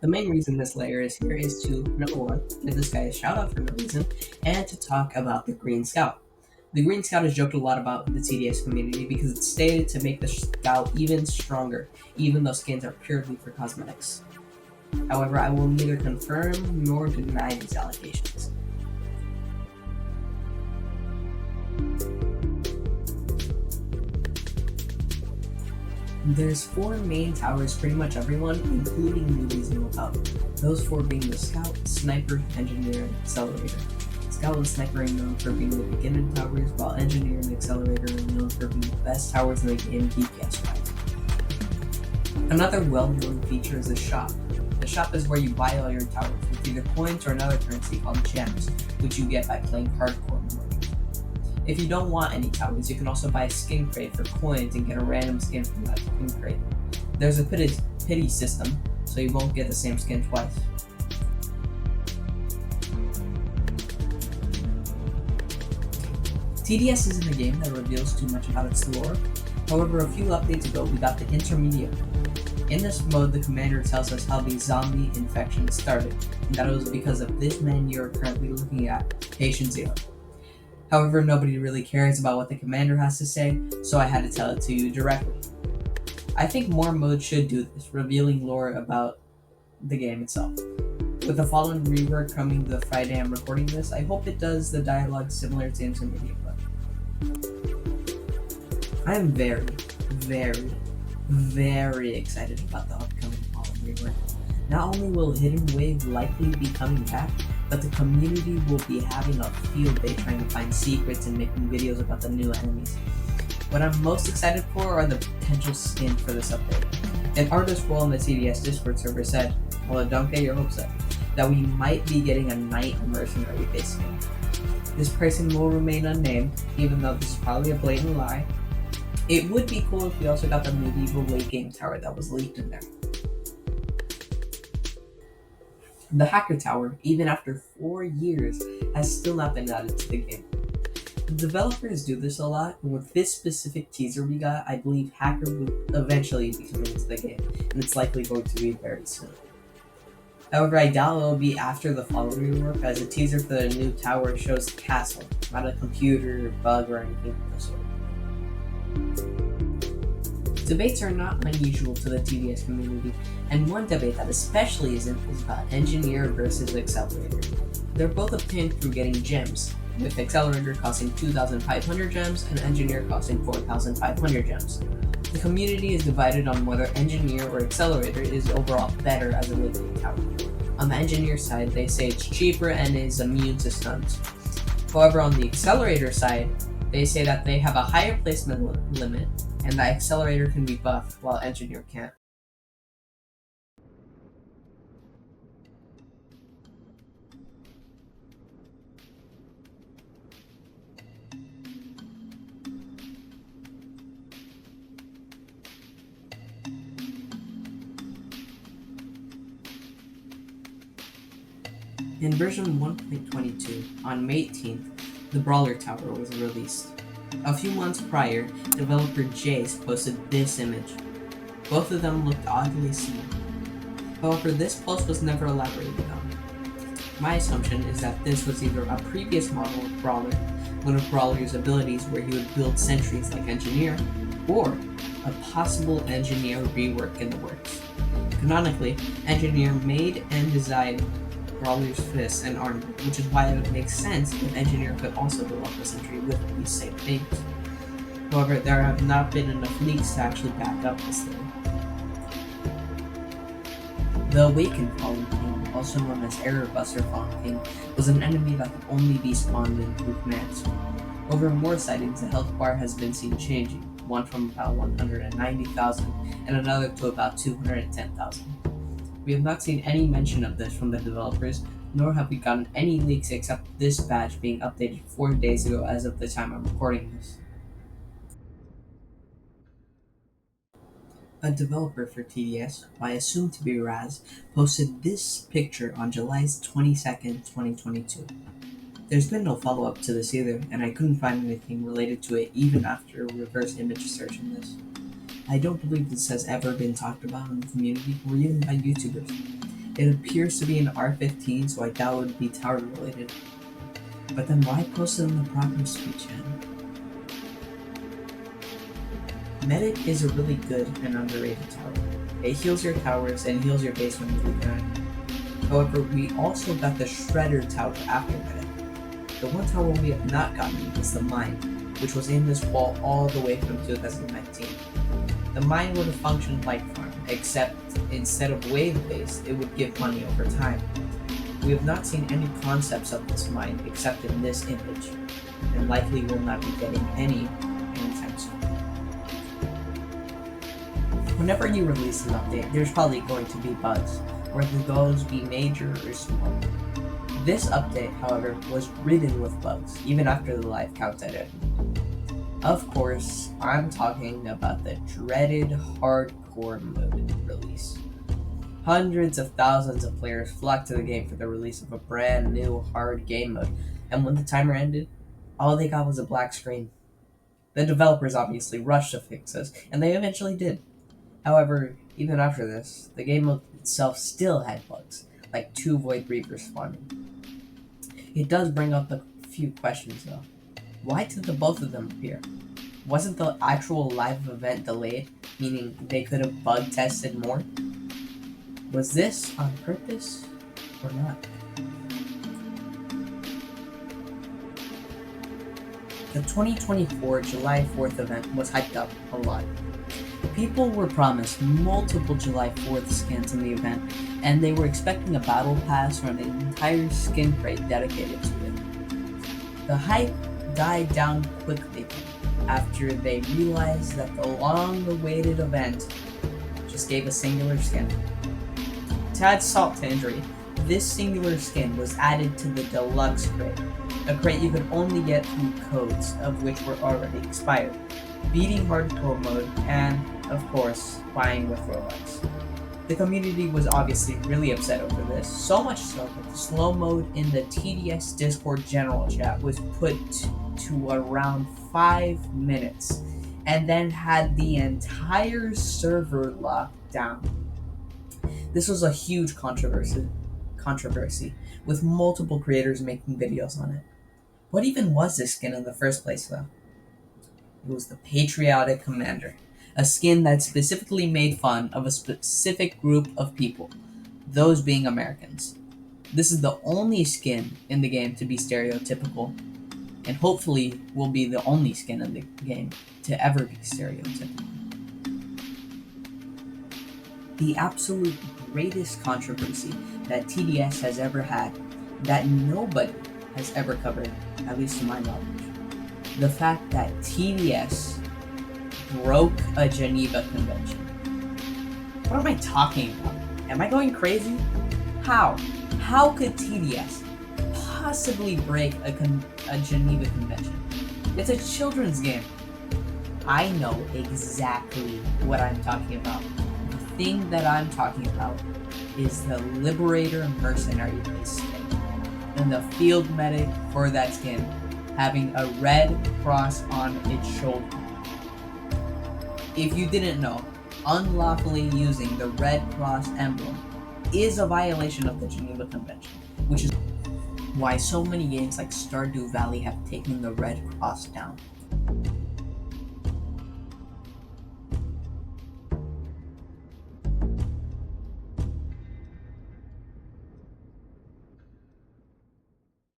The main reason this layer is here is to, number one, give this guy a shout out for no reason, and to talk about the Green Scout. The Green Scout has joked a lot about the TDS community because it's stated to make the Scout even stronger, even though skins are purely for cosmetics. However, I will neither confirm nor deny these allegations. There's 4 main towers pretty much everyone, including newbies, know about. Those 4 being the Scout, Sniper, Engineer, and Accelerator. Scout and Sniper are known for being the beginner towers, while Engineer and Accelerator are known for being the best towers in the game DPS-wise. Another well-known feature is the shop. The shop is where you buy all your towers with either coins or another currency called gems, which you get by playing hardcore mode. If you don't want any towers, you can also buy a skin crate for coins and get a random skin from that skin crate. There's a pity system, so you won't get the same skin twice. TDS isn't a game that reveals too much about its lore. However, a few updates ago, we got the intermediate mode. In this mode, the commander tells us how the zombie infection started, and that it was because of this man you're currently looking at, Patient Zero. However, nobody really cares about what the commander has to say, so I had to tell it to you directly. I think more modes should do this, revealing lore about the game itself. With the following rework coming the Friday I'm recording this, I hope it does the dialogue similar to intermediate mode. I am very, very, very excited about the upcoming following rework. Not only will Hidden Wave likely be coming back, but the community will be having a field day trying to find secrets and making videos about the new enemies. What I'm most excited for are the potential skins for this update. An artist role in the TDS Discord server said, well, don't get your hopes up, that we might be getting a Knight Mercenary base skin. This person will remain unnamed, even though this is probably a blatant lie. It would be cool if we also got the medieval late game tower that was leaked in there. The Hacker Tower, even after 4 years, has still not been added to the game. The developers do this a lot, and with this specific teaser we got, I believe Hacker will eventually be coming into the game, and it's likely going to be very soon. However, I doubt it will be after the following rework, as a teaser for the new tower shows the castle, not a computer, bug, or anything of the sort. Debates are not unusual to the TDS community, and one debate that especially isn't is about Engineer versus Accelerator. They're both obtained through getting gems, with Accelerator costing 2,500 gems and Engineer costing 4,500 gems. The community is divided on whether Engineer or Accelerator is overall better as a late-game tower. On the Engineer side, they say it's cheaper and is immune to stuns. However, on the Accelerator side, they say that they have a higher placement limit, and that Accelerator can be buffed while Engineer can't. In version 1.22, on May 18th, the Brawler Tower was released. A few months prior, developer Jace posted this image. Both of them looked oddly similar. However, this post was never elaborated on. My assumption is that this was either a previous model of Brawler, one of Brawler's abilities where he would build sentries like Engineer, or a possible Engineer rework in the works. Canonically, Engineer made and designed Brawler's fists and armor, which is why it would make sense if Engineer could also develop a sentry with these same things. However, there have not been enough leaks to actually back up this theory. The Awakened Fallen King, also known as Error Buster Fallen King, was an enemy that could only be spawned in through commands. Over more sightings, the health bar has been seen changing, one from about 190,000 and another to about 210,000. We have not seen any mention of this from the developers, nor have we gotten any leaks except this badge being updated 4 days ago as of the time I'm recording this. A developer for TDS, who I assume to be Raz, posted this picture on July 22nd, 2022. There's been no follow-up to this either, and I couldn't find anything related to it even after reverse image searching this. I don't believe this has ever been talked about in the community or even by YouTubers. It appears to be an R15, so I doubt it would be tower related. But then why post it in the proper speech channel? Medic is a really good and underrated tower. It heals your towers and heals your base when you leave behind. However, we also got the Shredder tower after Medic. The one tower we have not gotten is the Mine, which was in this wall all the way from 2019. The Mine would have functioned like Farm, except instead of wave-based, it would give money over time. We have not seen any concepts of this Mine except in this image, and likely will not be getting any anytime soon. Whenever you release an update, there's probably going to be bugs, whether those be major or small. This update, however, was ridden with bugs, even after the live count ended. Of course, I'm talking about the dreaded hardcore mode release. Hundreds of thousands of players flocked to the game for the release of a brand new hard game mode, and when the timer ended, all they got was a black screen. The developers obviously rushed to fix this, and they eventually did. However, even after this, the game mode itself still had bugs, like 2 Void Reapers spawning. It does bring up a few questions though. Why did the both of them appear? Wasn't the actual live event delayed, meaning they could have bug tested more? Was this on purpose or not? The 2024 July 4th event was hyped up a lot. People were promised multiple July 4th skins in the event, and they were expecting a battle pass or an entire skin crate dedicated to it. The hype died down quickly after they realized that the long-awaited event just gave a singular skin. To add salt to injury, this singular skin was added to the deluxe crate, a crate you could only get through codes, of which were already expired, beating hardcore mode, and, of course, buying with Roblox. The community was obviously really upset over this, so much so that the slow mode in the TDS Discord general chat was put to around 5 minutes, and then had the entire server locked down. This was a huge controversy, with multiple creators making videos on it. What even was this skin in the first place, though? It was the Patriotic Commander, a skin that specifically made fun of a specific group of people, those being Americans. This is the only skin in the game to be stereotypical, and hopefully will be the only skin in the game to ever be stereotypical. The absolute greatest controversy that TDS has ever had, that nobody has ever covered, at least to my knowledge. The fact that TDS broke a Geneva Convention. What am I talking about? Am I going crazy? How? How could TDS possibly break a Geneva Convention? It's a children's game. I know exactly what I'm talking about. The thing that I'm talking about is the Liberator Mercenary base skin, and the field medic for that skin having a red cross on its shoulder. If you didn't know, unlawfully using the red cross emblem is a violation of the Geneva Convention, which is why so many games like Stardew Valley have taken the red cross down.